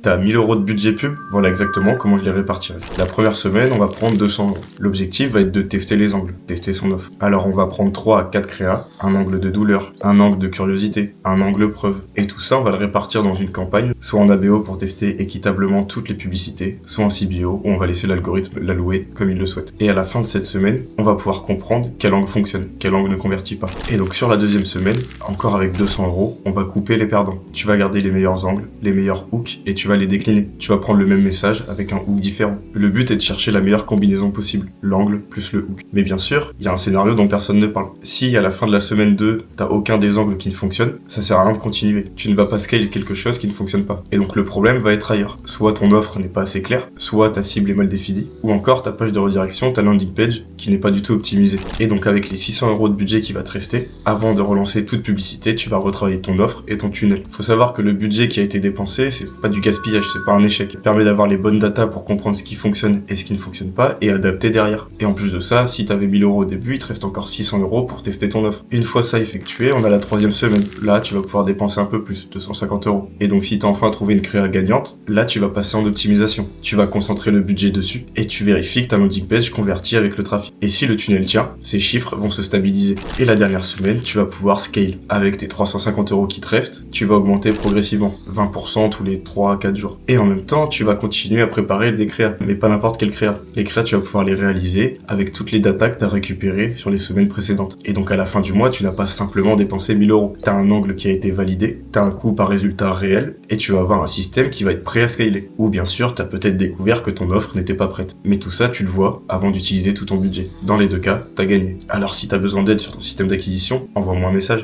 T'as 1000 euros de budget pub, voilà exactement comment je les répartirai. La première semaine, on va prendre 200 euros. L'objectif va être de tester les angles, tester son offre. Alors on va prendre 3 à 4 créas, un angle de douleur, un angle de curiosité, un angle preuve. Et tout ça, on va le répartir dans une campagne, soit en ABO pour tester équitablement toutes les publicités, soit en CBO où on va laisser l'algorithme l'allouer comme il le souhaite. Et à la fin de cette semaine, on va pouvoir comprendre quel angle fonctionne, quel angle ne convertit pas. Et donc sur la deuxième semaine, encore avec 200 euros, on va couper les perdants. Tu vas garder les meilleurs angles, les meilleurs hooks et tu vas les décliner. Tu vas prendre le même message avec un hook différent. Le but est de chercher la meilleure combinaison possible, l'angle plus le hook. Mais bien sûr, il y a un scénario dont personne ne parle. Si à la fin de la semaine 2, t'as aucun des angles qui ne fonctionne, ça sert à rien de continuer. Tu ne vas pas scale quelque chose qui ne fonctionne pas. Et donc le problème va être ailleurs. Soit ton offre n'est pas assez claire, soit ta cible est mal définie, ou encore ta page de redirection, ta landing page qui n'est pas du tout optimisée. Et donc avec les 600 euros de budget qui va te rester, avant de relancer toute publicité, tu vas retravailler ton offre et ton tunnel. Faut savoir que le budget qui a été dépensé, c'est pas du gaspillage, c'est pas un échec. Il permet d'avoir les bonnes datas pour comprendre ce qui fonctionne et ce qui ne fonctionne pas et adapter derrière. Et en plus de ça, si t'avais 1000 euros au début, il te reste encore 600 euros pour tester ton offre. Une fois ça effectué, on a la troisième semaine. Là, tu vas pouvoir dépenser un peu plus, 250 euros. Et donc si t'as enfin trouvé une créa gagnante, là tu vas passer en optimisation. Tu vas concentrer le budget dessus et tu vérifies que ta landing page convertit avec le trafic. Et si le tunnel tient, ces chiffres vont se stabiliser. Et la dernière semaine, tu vas pouvoir scale. Avec tes 350 euros qui te restent, tu vas augmenter progressivement, 20% tous les 3 à 4 jours. Et en même temps, tu vas continuer à préparer des créas, mais pas n'importe quelle créa. Les créas, tu vas pouvoir les réaliser avec toutes les datas que tu as récupérées sur les semaines précédentes. Et donc à la fin du mois, tu n'as pas simplement dépensé 1000 euros. Tu as un angle qui a été validé, tu as un coût par résultat réel, et tu vas avoir un système qui va être prêt à scaler. Ou bien sûr, tu as peut-être découvert que ton offre n'était pas prête. Mais tout ça, tu le vois avant d'utiliser tout ton budget. Dans les deux cas, tu as gagné. Alors si tu as besoin d'aide sur ton système d'acquisition, envoie-moi un message.